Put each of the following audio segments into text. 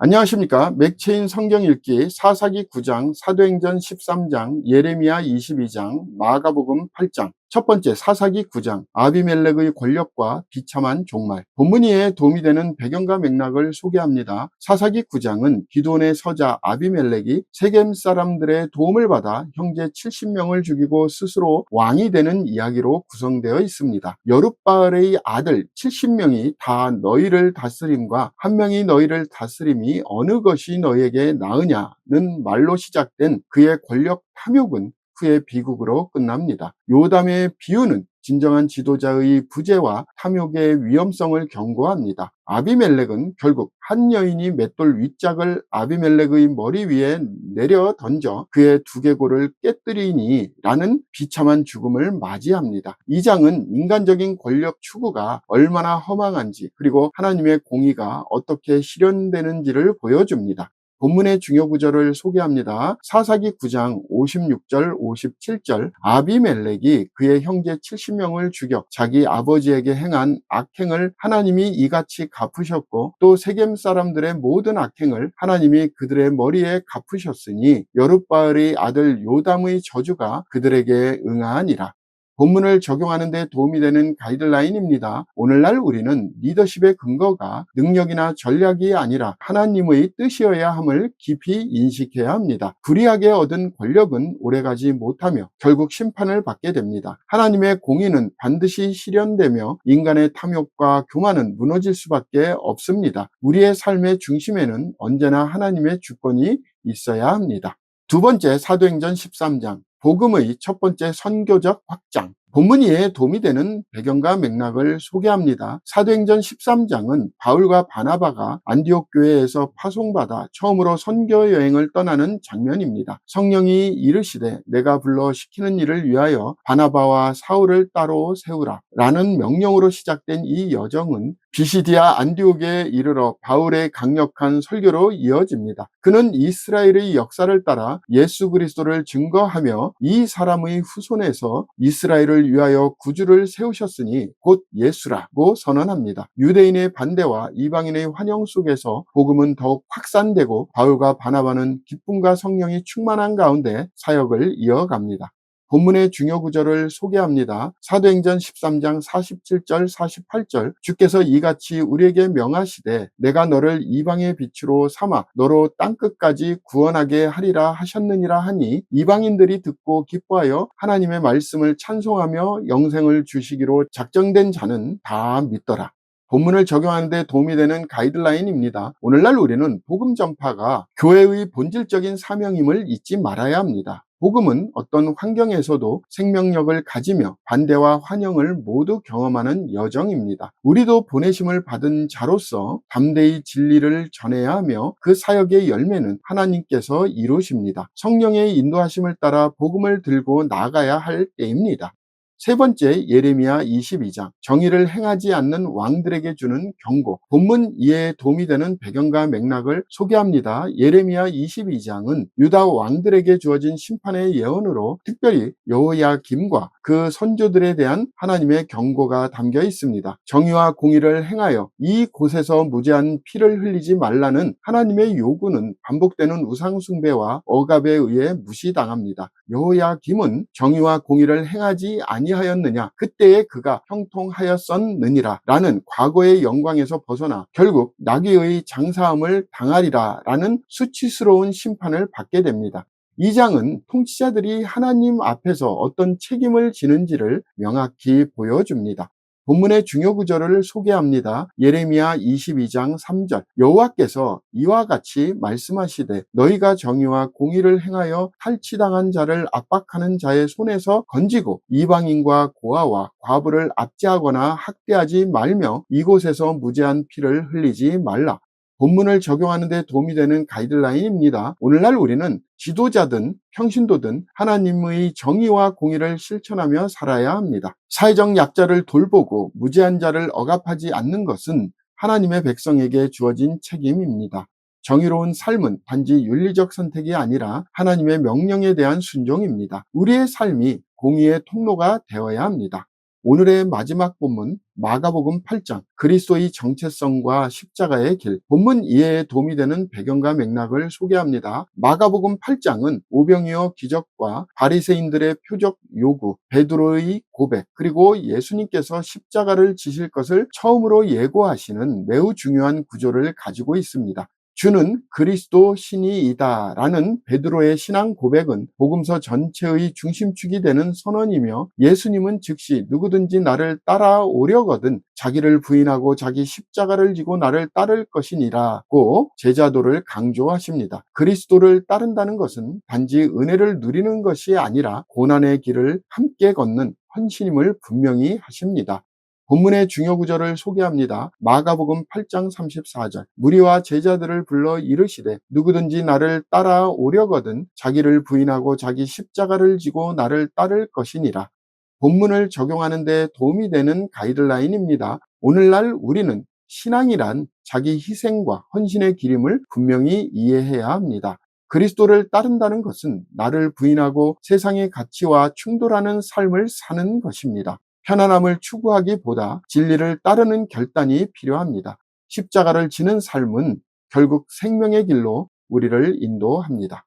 안녕하십니까. 맥체인 성경 읽기 사사기 9장, 사도행전 13장, 예레미야 22장, 마가복음 8장. 첫 번째, 사사기 9장, 아비멜렉의 권력과 비참한 종말. 본문이에 도움이 되는 배경과 맥락을 소개합니다. 사사기 9장은 기드온의 서자 아비멜렉이 세겜 사람들의 도움을 받아 형제 70명을 죽이고 스스로 왕이 되는 이야기로 구성되어 있습니다. 여룻바알의 아들 70명이 다 너희를 다스림과 한 명이 너희를 다스림이 어느 것이 너희에게 나으냐는 말로 시작된 그의 권력 탐욕은 후에 비극으로 끝납니다. 요담의 비유는 진정한 지도자의 부재와 탐욕의 위험성을 경고합니다. 아비멜렉은 결국 한 여인이 맷돌 윗짝을 아비멜렉의 머리 위에 내려 던져 그의 두개골을 깨뜨리니 라는 비참한 죽음을 맞이합니다. 이 장은 인간적인 권력 추구가 얼마나 허망한지, 그리고 하나님의 공의가 어떻게 실현되는지를 보여줍니다. 본문의 중요 구절을 소개합니다. 사사기 9장 56절 57절, 아비멜렉이 그의 형제 70명을 죽여 자기 아버지에게 행한 악행을 하나님이 이같이 갚으셨고, 또 세겜 사람들의 모든 악행을 하나님이 그들의 머리에 갚으셨으니 여룻바알의 아들 요담의 저주가 그들에게 응하니라. 본문을 적용하는 데 도움이 되는 가이드라인입니다. 오늘날 우리는 리더십의 근거가 능력이나 전략이 아니라 하나님의 뜻이어야 함을 깊이 인식해야 합니다. 불의하게 얻은 권력은 오래가지 못하며 결국 심판을 받게 됩니다. 하나님의 공의는 반드시 실현되며 인간의 탐욕과 교만은 무너질 수밖에 없습니다. 우리의 삶의 중심에는 언제나 하나님의 주권이 있어야 합니다. 두 번째, 사도행전 13장, 복음의 첫 번째 선교적 확장. 본문 이해에 도움이 되는 배경과 맥락을 소개합니다. 사도행전 13장은 바울과 바나바가 안디옥 교회에서 파송받아 처음으로 선교 여행을 떠나는 장면입니다. 성령이 이르시되 내가 불러 시키는 일을 위하여 바나바와 사울을 따로 세우라 라는 명령으로 시작된 이 여정은 비시디아 안디옥에 이르러 바울의 강력한 설교로 이어집니다. 그는 이스라엘의 역사를 따라 예수 그리스도를 증거하며 이 사람의 후손에서 이스라엘을 위하여 구주를 세우셨으니 곧 예수라고 선언합니다. 유대인의 반대와 이방인의 환영 속에서 복음은 더욱 확산되고 바울과 바나바는 기쁨과 성령이 충만한 가운데 사역을 이어갑니다. 본문의 중요 구절을 소개합니다. 사도행전 13장 47절 48절, 주께서 이같이 우리에게 명하시되 내가 너를 이방의 빛으로 삼아 너로 땅끝까지 구원하게 하리라 하셨느니라 하니, 이방인들이 듣고 기뻐하여 하나님의 말씀을 찬송하며 영생을 주시기로 작정된 자는 다 믿더라. 본문을 적용하는 데 도움이 되는 가이드라인입니다. 오늘날 우리는 복음 전파가 교회의 본질적인 사명임을 잊지 말아야 합니다. 복음은 어떤 환경에서도 생명력을 가지며 반대와 환영을 모두 경험하는 여정입니다. 우리도 보내심을 받은 자로서 담대히 진리를 전해야 하며 그 사역의 열매는 하나님께서 이루십니다. 성령의 인도하심을 따라 복음을 들고 나가야 할 때입니다. 세 번째, 예레미야 22장, 정의를 행하지 않는 왕들에게 주는 경고. 본문 이해에 도움이 되는 배경과 맥락을 소개합니다. 예레미야 22장은 유다 왕들에게 주어진 심판의 예언으로 특별히 여호야김과 그 선조들에 대한 하나님의 경고가 담겨 있습니다. 정의와 공의를 행하여 이 곳에서 무죄한 피를 흘리지 말라는 하나님의 요구는 반복되는 우상 숭배와 억압에 의해 무시당합니다. 여호야김은 정의와 공의를 행하지 아니하였느냐, 그때에 그가 형통하였었느니라 라는 과거의 영광에서 벗어나 결국 나귀의 장사함을 당하리라 라는 수치스러운 심판을 받게 됩니다. 이 장은 통치자들이 하나님 앞에서 어떤 책임을 지는지를 명확히 보여줍니다. 본문의 중요 구절을 소개합니다. 예레미야 22장 3절, 여호와께서 이와 같이 말씀하시되 너희가 정의와 공의를 행하여 탈취당한 자를 압박하는 자의 손에서 건지고 이방인과 고아와 과부를 압제하거나 학대하지 말며 이곳에서 무죄한 피를 흘리지 말라. 본문을 적용하는 데 도움이 되는 가이드라인입니다. 오늘날 우리는 지도자든 평신도든 하나님의 정의와 공의를 실천하며 살아야 합니다. 사회적 약자를 돌보고 무죄한 자를 억압하지 않는 것은 하나님의 백성에게 주어진 책임입니다. 정의로운 삶은 단지 윤리적 선택이 아니라 하나님의 명령에 대한 순종입니다. 우리의 삶이 공의의 통로가 되어야 합니다. 오늘의 마지막 본문 마가복음 8장 그리스도의 정체성과 십자가의 길, 본문 이해에 도움이 되는 배경과 맥락을 소개합니다. 마가복음 8장은 오병이어 기적과 바리새인들의 표적 요구, 베드로의 고백, 그리고 예수님께서 십자가를 지실 것을 처음으로 예고하시는 매우 중요한 구조를 가지고 있습니다. 주는 그리스도 신이이다 라는 베드로의 신앙 고백은 복음서 전체의 중심축이 되는 선언이며, 예수님은 즉시 누구든지 나를 따라오려거든 자기를 부인하고 자기 십자가를 지고 나를 따를 것이니라고 제자도를 강조하십니다. 그리스도를 따른다는 것은 단지 은혜를 누리는 것이 아니라 고난의 길을 함께 걷는 헌신임을 분명히 하십니다. 본문의 중요 구절을 소개합니다. 마가복음 8장 34절, 무리와 제자들을 불러 이르시되 누구든지 나를 따라오려거든 자기를 부인하고 자기 십자가를 지고 나를 따를 것이니라. 본문을 적용하는 데 도움이 되는 가이드라인입니다. 오늘날 우리는 신앙이란 자기 희생과 헌신의 길임을 분명히 이해해야 합니다. 그리스도를 따른다는 것은 나를 부인하고 세상의 가치와 충돌하는 삶을 사는 것입니다. 편안함을 추구하기보다 진리를 따르는 결단이 필요합니다. 십자가를 지는 삶은 결국 생명의 길로 우리를 인도합니다.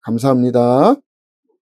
감사합니다.